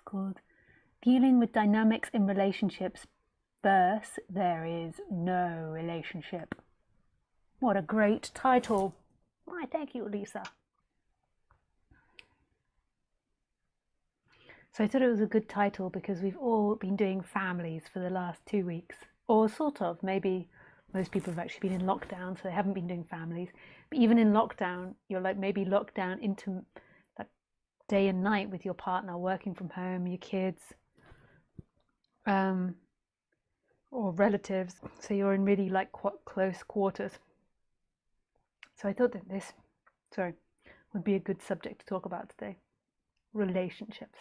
called Dealing with Dynamics in Relationships versus There Is No Relationship. What a great title. Why, thank you, Lisa. So I thought it was a good title because we've all been doing families for the last 2 weeks, or sort of. Maybe most people have actually been in lockdown, so they haven't been doing families. But even in lockdown, you're like maybe locked down into like day and night with your partner, working from home, your kids, or relatives. So you're in really like close quarters. So I thought that this, would be a good subject to talk about today. Relationships.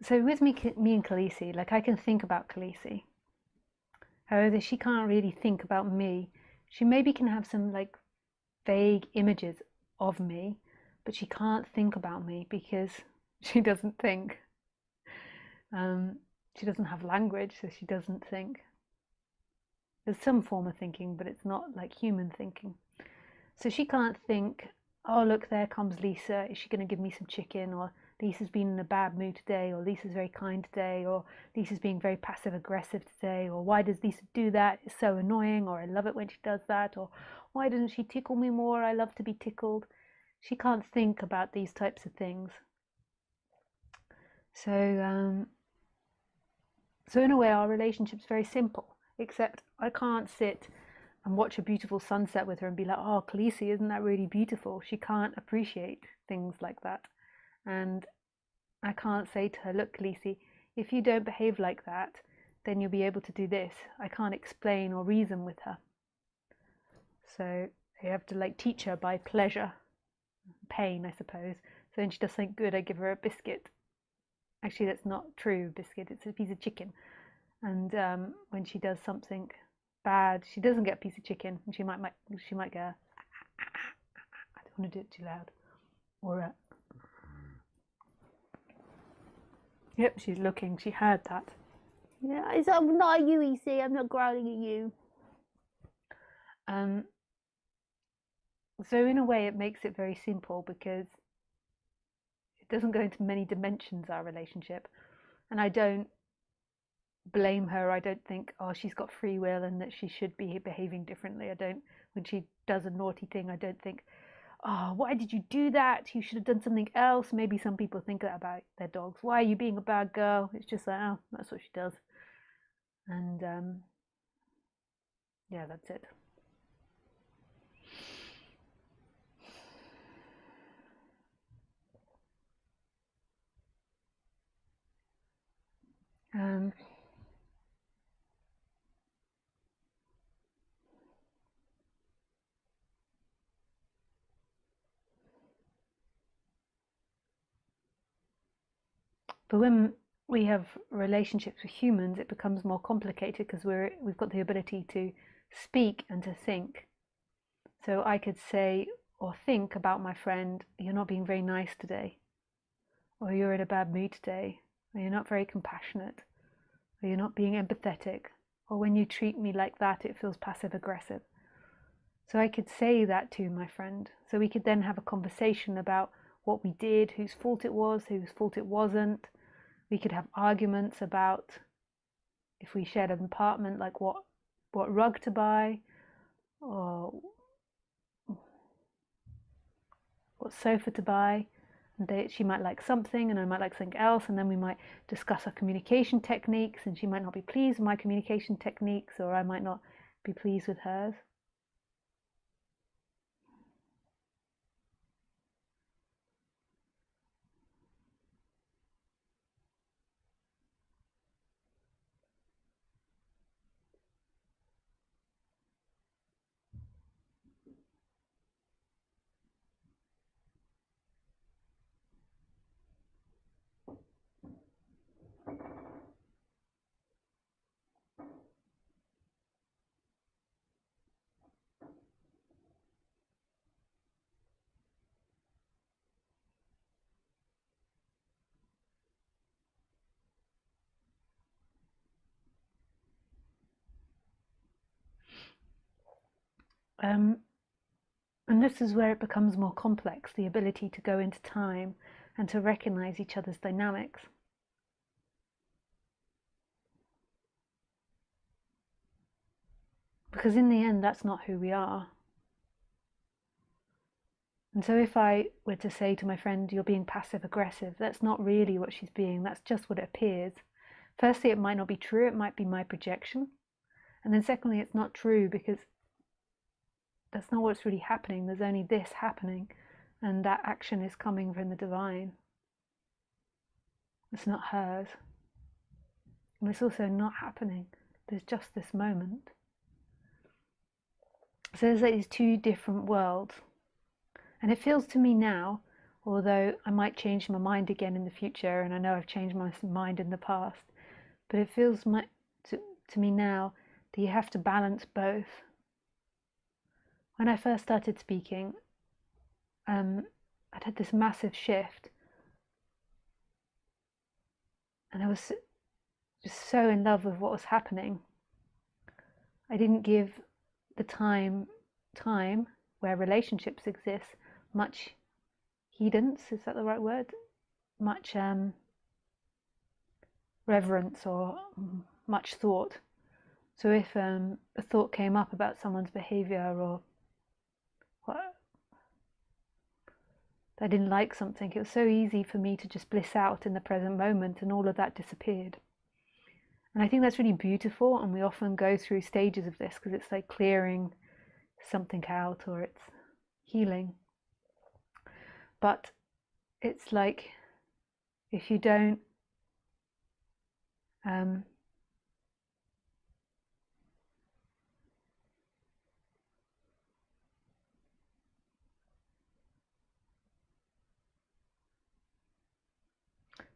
So with me and Khaleesi, like I can think about Khaleesi. However, she can't really think about me. She maybe can have some like vague images of me, but she can't think about me because she doesn't think. She doesn't have language, so she doesn't think. There's some form of thinking, but it's not like human thinking. So she can't think, oh look, there comes Lisa, is she going to give me some chicken? Or Lisa's been in a bad mood today, or Lisa's very kind today, or Lisa's being very passive aggressive today, or why does Lisa do that? It's so annoying, or I love it when she does that, or why doesn't she tickle me more? I love to be tickled. She can't think about these types of things. So in a way our relationship's very simple, except I can't sit and watch a beautiful sunset with her and be like, oh, Khaleesi, isn't that really beautiful? She can't appreciate things like that. And I can't say to her, look, Khaleesi, if you don't behave like that, then you'll be able to do this. I can't explain or reason with her. So I have to like teach her by pleasure, pain, I suppose. So when she does something good, I give her a biscuit. Actually, that's not true, biscuit. It's a piece of chicken. And when she does something bad, she doesn't get a piece of chicken, and she might go, I don't want to do it too loud, or yep, she's looking. She heard that. Yeah, I'm not at you, EC. I'm not growling at you. So in a way, it makes it very simple because it doesn't go into many dimensions, our relationship, and I don't blame her. I don't think, oh, she's got free will and that she should be behaving differently. I don't, when she does a naughty thing, I don't think, oh, why did you do that? You should have done something else. Maybe some people think that about their dogs. Why are you being a bad girl? It's just like, oh, that's what she does. And yeah, that's it. But when we have relationships with humans, it becomes more complicated because we've got the ability to speak and to think. So I could say or think about my friend, you're not being very nice today, or you're in a bad mood today, or you're not very compassionate, or you're not being empathetic, or when you treat me like that, it feels passive aggressive. So I could say that to my friend. So we could then have a conversation about what we did, whose fault it was, whose fault it wasn't. We could have arguments about, if we shared an apartment, like what rug to buy, or what sofa to buy. And she might like something and I might like something else, and then we might discuss our communication techniques, and she might not be pleased with my communication techniques, or I might not be pleased with hers. And this is where it becomes more complex, the ability to go into time and to recognize each other's dynamics. Because in the end, that's not who we are. And so if I were to say to my friend, you're being passive aggressive, that's not really what she's being, that's just what it appears. Firstly, it might not be true, it might be my projection. And then secondly, it's not true because that's not what's really happening. There's only this happening, and that action is coming from the divine. It's not hers. And it's also not happening. There's just this moment. So there's like these two different worlds. And it feels to me now, although I might change my mind again in the future, and I know I've changed my mind in the past, but it feels to me now that you have to balance both. When I first started speaking, I'd had this massive shift, and I was just so in love with what was happening. I didn't give the time where relationships exist much heedance, is that the right word? Much reverence or much thought. So if a thought came up about someone's behavior or what, I didn't like something, it was so easy for me to just bliss out in the present moment, and all of that disappeared. And I think that's really beautiful, and we often go through stages of this because it's like clearing something out or it's healing. But it's like if you don't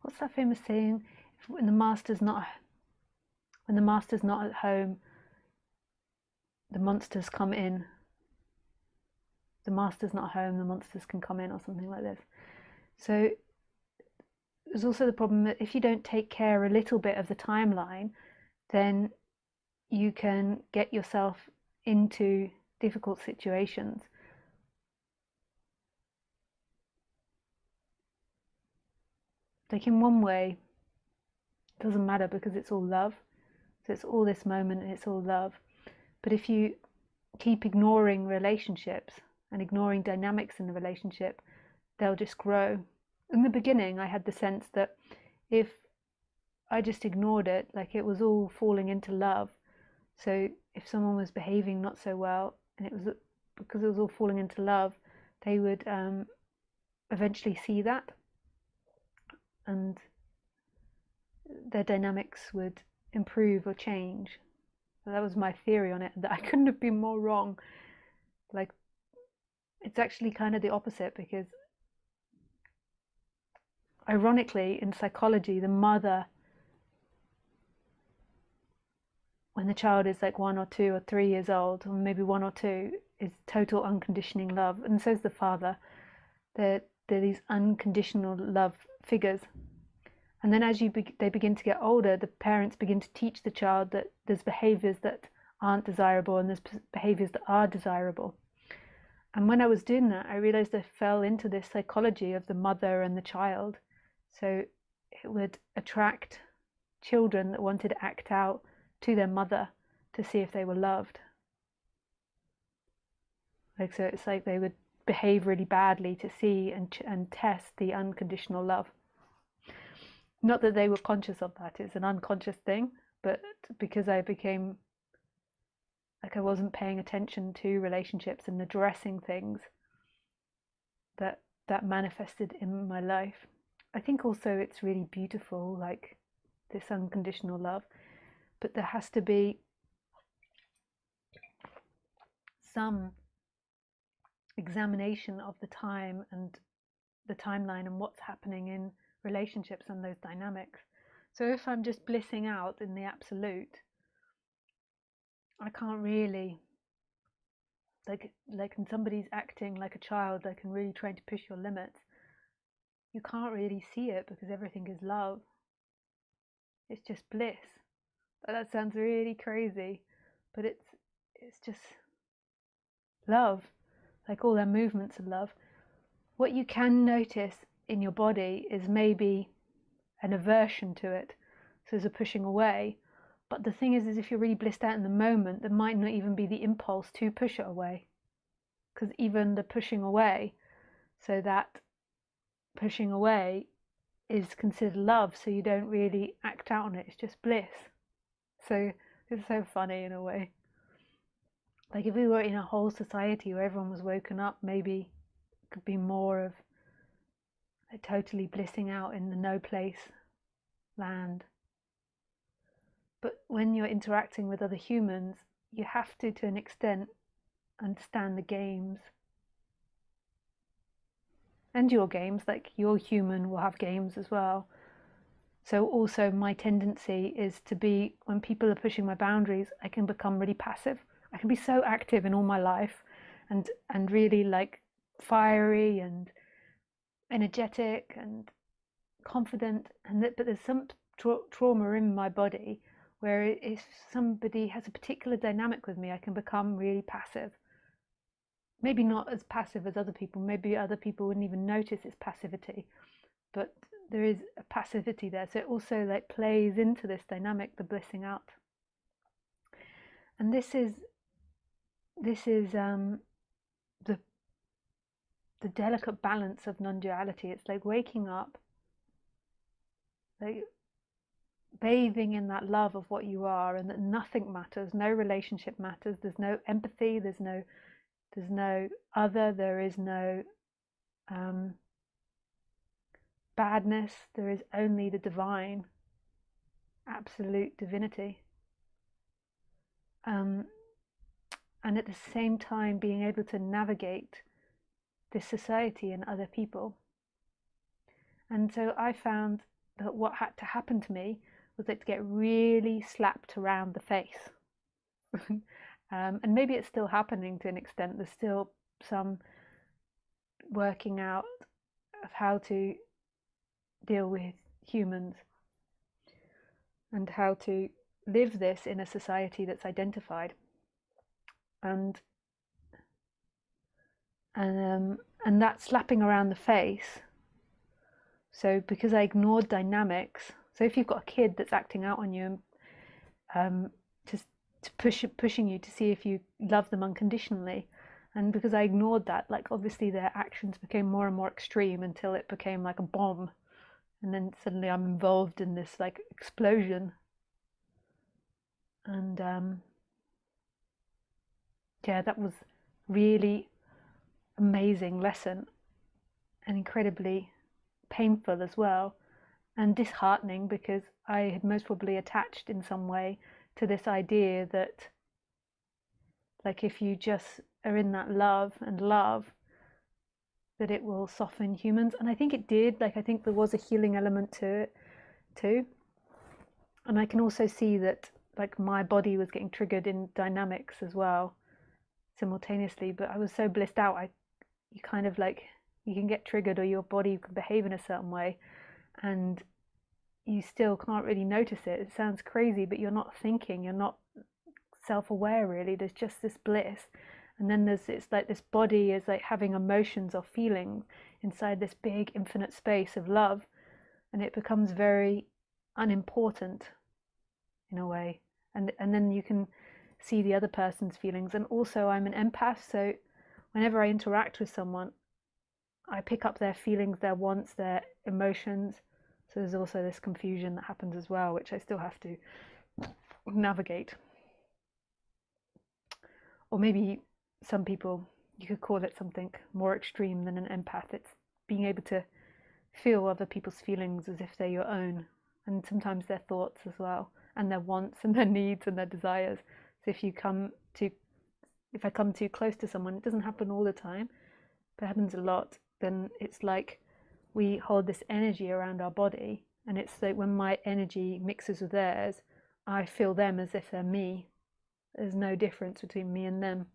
what's that famous saying? When the master's not at home, the monsters come in. The master's not home, the monsters can come in, or something like this. So there's also the problem that if you don't take care a little bit of the timeline, then you can get yourself into difficult situations. Like in one way, it doesn't matter because it's all love. So it's all this moment and it's all love. But if you keep ignoring relationships and ignoring dynamics in the relationship, they'll just grow. In the beginning, I had the sense that if I just ignored it, like it was all falling into love. So if someone was behaving not so well, and it was because it was all falling into love, they would eventually see that, and their dynamics would improve or change. So that was my theory on it, that I couldn't have been more wrong. Like, it's actually kind of the opposite, because ironically, in psychology, the mother, when the child is like 1 or 2 or 3 years old, or maybe 1 or 2, is total unconditioning love, and so is the father. They're these unconditional love figures. And then as they begin to get older, the parents begin to teach the child that there's behaviors that aren't desirable and there's behaviors that are desirable. And when I was doing that, I realized I fell into this psychology of the mother and the child. So it would attract children that wanted to act out to their mother to see if they were loved. Like, so it's like they would behave really badly to see and test the unconditional love. Not that they were conscious of that, it's an unconscious thing, but because I became like I wasn't paying attention to relationships and addressing things that manifested in my life. I think also it's really beautiful, like this unconditional love, but there has to be some examination of the time and the timeline and what's happening in relationships and those dynamics. So if I'm just blissing out in the absolute, I can't really, like when somebody's acting like a child, like and really trying to push your limits, you can't really see it because everything is love. It's just bliss. That sounds really crazy, but it's just love, like all their movements of love. What you can notice in your body is maybe an aversion to it, so there's a pushing away. But the thing is if you're really blissed out in the moment, there might not even be the impulse to push it away, because even the pushing away, so that pushing away is considered love, so you don't really act out on it, it's just bliss. So it's so funny in a way. Like if we were in a whole society where everyone was woken up, maybe it could be more of like totally blissing out in the no place land. But when you're interacting with other humans, you have to an extent, understand the games. And your games, like your human will have games as well. So also my tendency is to be, when people are pushing my boundaries, I can become really passive. I can be so active in all my life and really like fiery and energetic and confident, but there's some trauma in my body where if somebody has a particular dynamic with me, I can become really passive. Maybe not as passive as other people, maybe other people wouldn't even notice it's passivity, but there is a passivity there. So it also like plays into this dynamic, the blissing out. And this is the delicate balance of non-duality. It's like waking up, like bathing in that love of what you are, and that nothing matters, no relationship matters, there's no empathy, there's no other, there is no badness, there is only the divine, absolute divinity. And at the same time being able to navigate this society and other people. And so I found that what had to happen to me was like to get really slapped around the face. And maybe it's still happening to an extent. There's still some working out of how to deal with humans and how to live this in a society that's identified. And that slapping around the face. So because I ignored dynamics, so if you've got a kid that's acting out on you, pushing you to see if you love them unconditionally, and because I ignored that, like obviously their actions became more and more extreme until it became like a bomb, and then suddenly I'm involved in this like explosion. And yeah, that was really amazing lesson and incredibly painful as well, and disheartening, because I had most probably attached in some way to this idea that like if you just are in that love, that it will soften humans. And I think it did. Like I think there was a healing element to it too. And I can also see that like my body was getting triggered in dynamics as well simultaneously, but I was so blissed out, you kind of like, you can get triggered or your body can behave in a certain way and you still can't really notice it. It sounds crazy, but you're not thinking, you're not self-aware really. There's just this bliss, and then it's like this body is like having emotions or feelings inside this big infinite space of love, and it becomes very unimportant in a way, and then you can see the other person's feelings. And also I'm an empath, so whenever I interact with someone, I pick up their feelings, their wants, their emotions. So there's also this confusion that happens as well, which I still have to navigate. Or maybe some people, you could call it something more extreme than an empath. It's being able to feel other people's feelings as if they're your own, and sometimes their thoughts as well, and their wants and their needs and their desires. So if I come too close to someone, it doesn't happen all the time, but it happens a lot, then it's like we hold this energy around our body, and it's like when my energy mixes with theirs, I feel them as if they're me. There's no difference between me and them.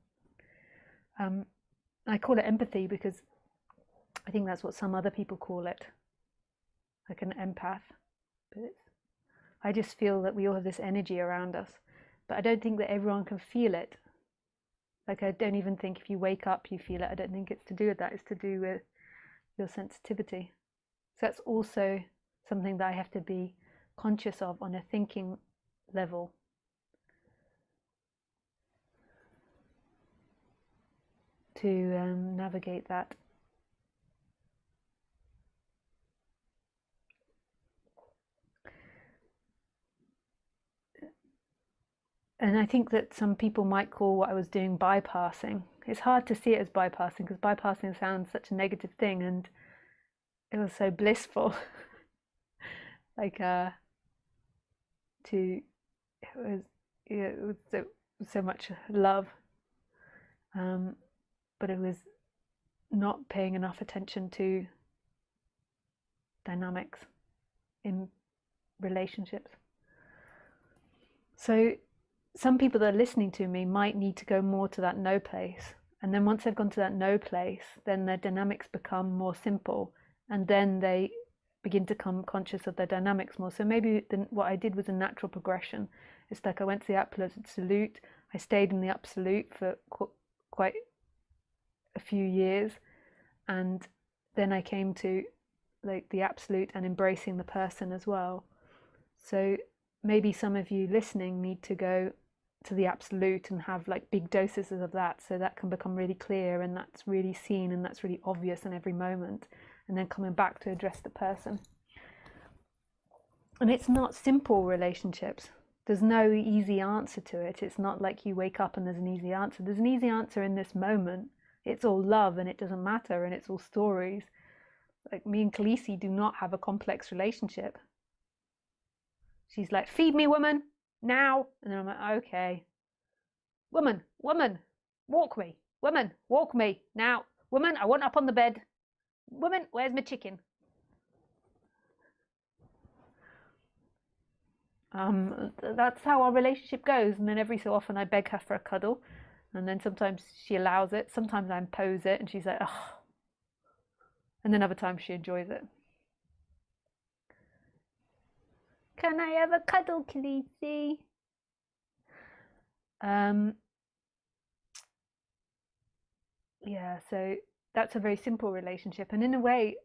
I call it empathy because I think that's what some other people call it, like an empath. But I just feel that we all have this energy around us, but I don't think that everyone can feel it. Like, I don't even think if you wake up you feel it. I don't think it's to do with that. It's to do with your sensitivity. So that's also something that I have to be conscious of on a thinking level. To navigate that. And I think that some people might call what I was doing bypassing. It's hard to see it as bypassing because bypassing sounds such a negative thing, and it was so blissful. Like it was so much love, but it was not paying enough attention to dynamics in relationships. So some people that are listening to me might need to go more to that no place, and then once they've gone to that no place, then their dynamics become more simple, and then they begin to become conscious of their dynamics more. So maybe what I did was a natural progression. It's like I went to the absolute, I stayed in the absolute for quite a few years, and then I came to like the absolute and embracing the person as well. So maybe some of you listening need to go to the absolute and have like big doses of that, so that can become really clear and that's really seen and that's really obvious in every moment, and then coming back to address the person. And it's not simple relationships. There's no easy answer to it. It's not like you wake up and there's an easy answer. There's an easy answer in this moment. It's all love and it doesn't matter, and it's all stories. Like me and Khaleesi do not have a complex relationship. She's like, feed me, woman, now. And then I'm like, okay. Woman, walk me. Woman, walk me, now. Woman, I want up on the bed. Woman, where's my chicken? That's how our relationship goes. And then every so often I beg her for a cuddle. And then sometimes she allows it. Sometimes I impose it and she's like, oh. And then other times she enjoys it. Can I have a cuddle, Khaleesi? Yeah, so that's a very simple relationship. And in a way,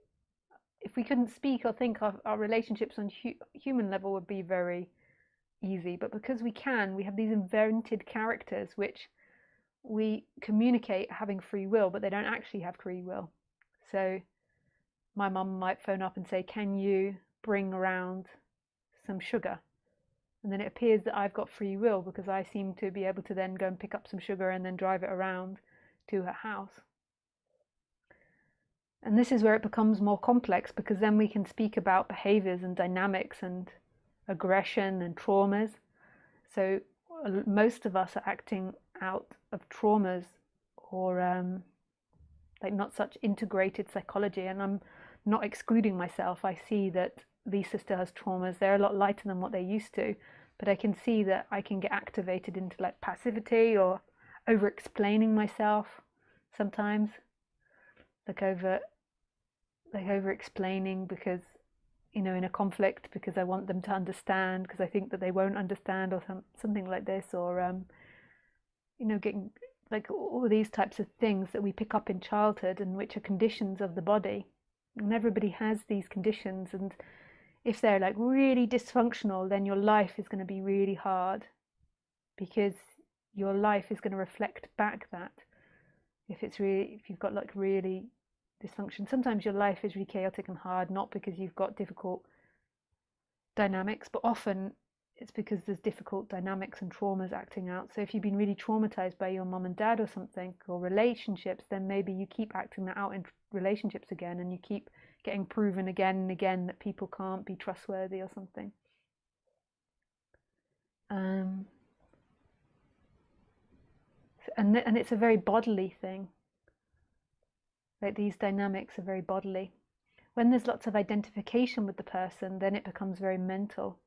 if we couldn't speak or think, our relationships on human level would be very easy. But because we can, we have these invented characters which we communicate having free will, but they don't actually have free will. So my mum might phone up and say, can you bring around some sugar? And then it appears that I've got free will because I seem to be able to then go and pick up some sugar and then drive it around to her house. And this is where it becomes more complex, because then we can speak about behaviors and dynamics and aggression and traumas. So most of us are acting out of traumas or like not such integrated psychology. And I'm not excluding myself. I see that Lisa still has traumas. They're a lot lighter than what they used to, but I can see that I can get activated into like passivity or over explaining myself sometimes, like over explaining because, you know, in a conflict, because I want them to understand, because I think that they won't understand, or something like this, or you know, getting like all these types of things that we pick up in childhood and which are conditions of the body. And everybody has these conditions, and if they're like really dysfunctional, then your life is going to be really hard, because your life is going to reflect back that. If you've got like really dysfunction, sometimes your life is really chaotic and hard, not because you've got difficult dynamics, but often it's because there's difficult dynamics and traumas acting out. So if you've been really traumatized by your mum and dad or something, or relationships, then maybe you keep acting that out in relationships again, and you keep getting proven again and again that people can't be trustworthy or something. And it's a very bodily thing. Like these dynamics are very bodily. When there's lots of identification with the person, then it becomes very mental.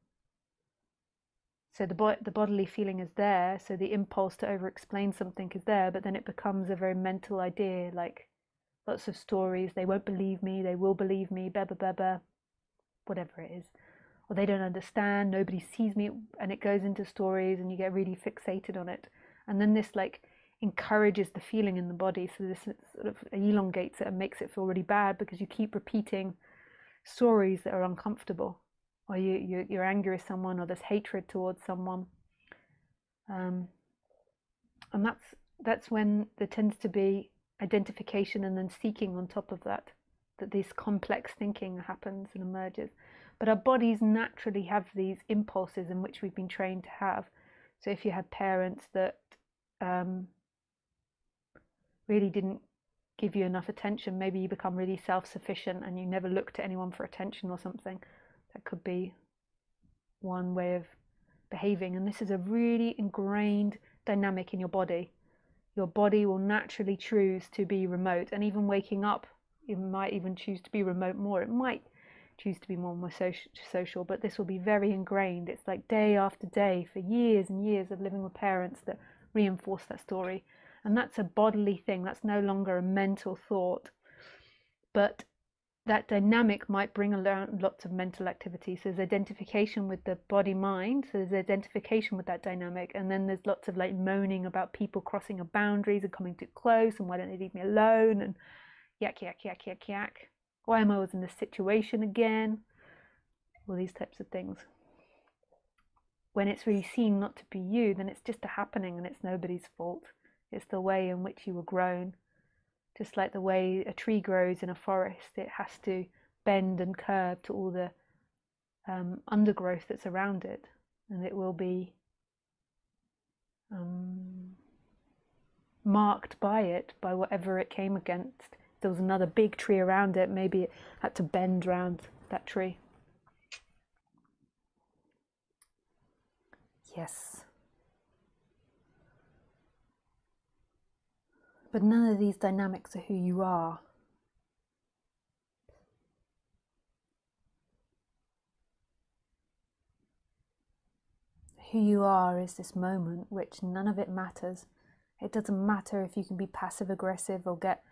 So the bodily feeling is there, so the impulse to over-explain something is there, but then it becomes a very mental idea, like lots of stories. They won't believe me, they will believe me, blah, blah, blah, blah, whatever it is. Or they don't understand, nobody sees me, and it goes into stories and you get really fixated on it. And then this like encourages the feeling in the body. So this sort of elongates it and makes it feel really bad because you keep repeating stories that are uncomfortable, or you're angry with someone, or there's hatred towards someone. And that's when there tends to be identification and then seeking on top of that this complex thinking happens and emerges. But our bodies naturally have these impulses in which we've been trained to have. So if you had parents that really didn't give you enough attention, maybe you become really self-sufficient and you never look to anyone for attention or something. That could be one way of behaving. And this is a really ingrained dynamic in your body. Your body will naturally choose to be remote, and even waking up, it might even choose to be remote more. It might choose to be more social, but this will be very ingrained. It's like day after day for years and years of living with parents that reinforce that story. And that's a bodily thing. That's no longer a mental thought. But that dynamic might bring around lots of mental activity. So there's identification with the body-mind. So there's identification with that dynamic. And then there's lots of like moaning about people crossing your boundaries and coming too close. And why don't they leave me alone? And yak, yak, yak, yak, yak. Why am I always in this situation again? All these types of things. When it's really seen not to be you, then it's just a happening and it's nobody's fault. It's the way in which you were grown. Just like the way a tree grows in a forest, it has to bend and curve to all the undergrowth that's around it, and it will be marked by it, by whatever it came against. If there was another big tree around it, maybe it had to bend around that tree. Yes. But none of these dynamics are who you are. Who you are is this moment, which none of it matters. It doesn't matter if you can be passive aggressive or get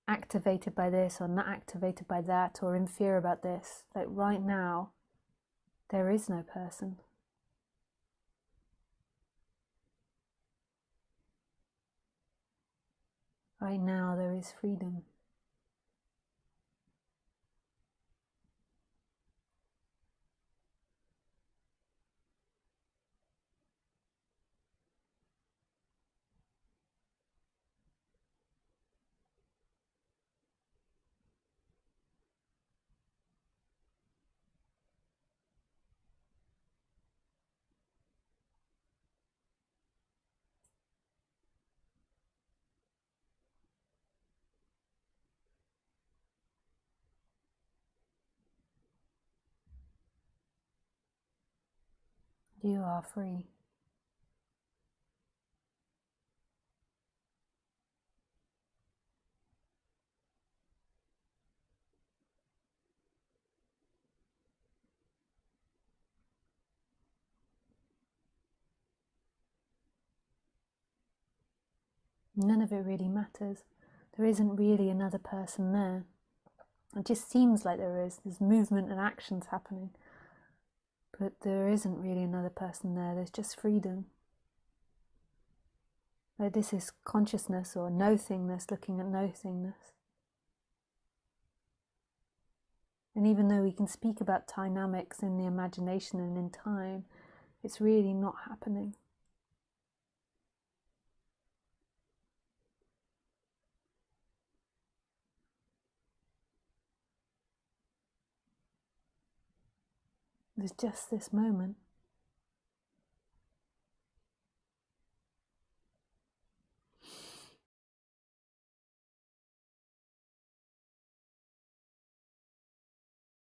activated by this or not activated by that or in fear about this. Like right now, there is no person. Right now, there is freedom. You are free. None of it really matters. There isn't really another person there. It just seems like there is. There's movement and actions happening. But there isn't really another person there. There's just freedom. Like this is consciousness or no-thingness looking at no-thingness. And even though we can speak about dynamics in the imagination and in time, it's really not happening. There's just this moment.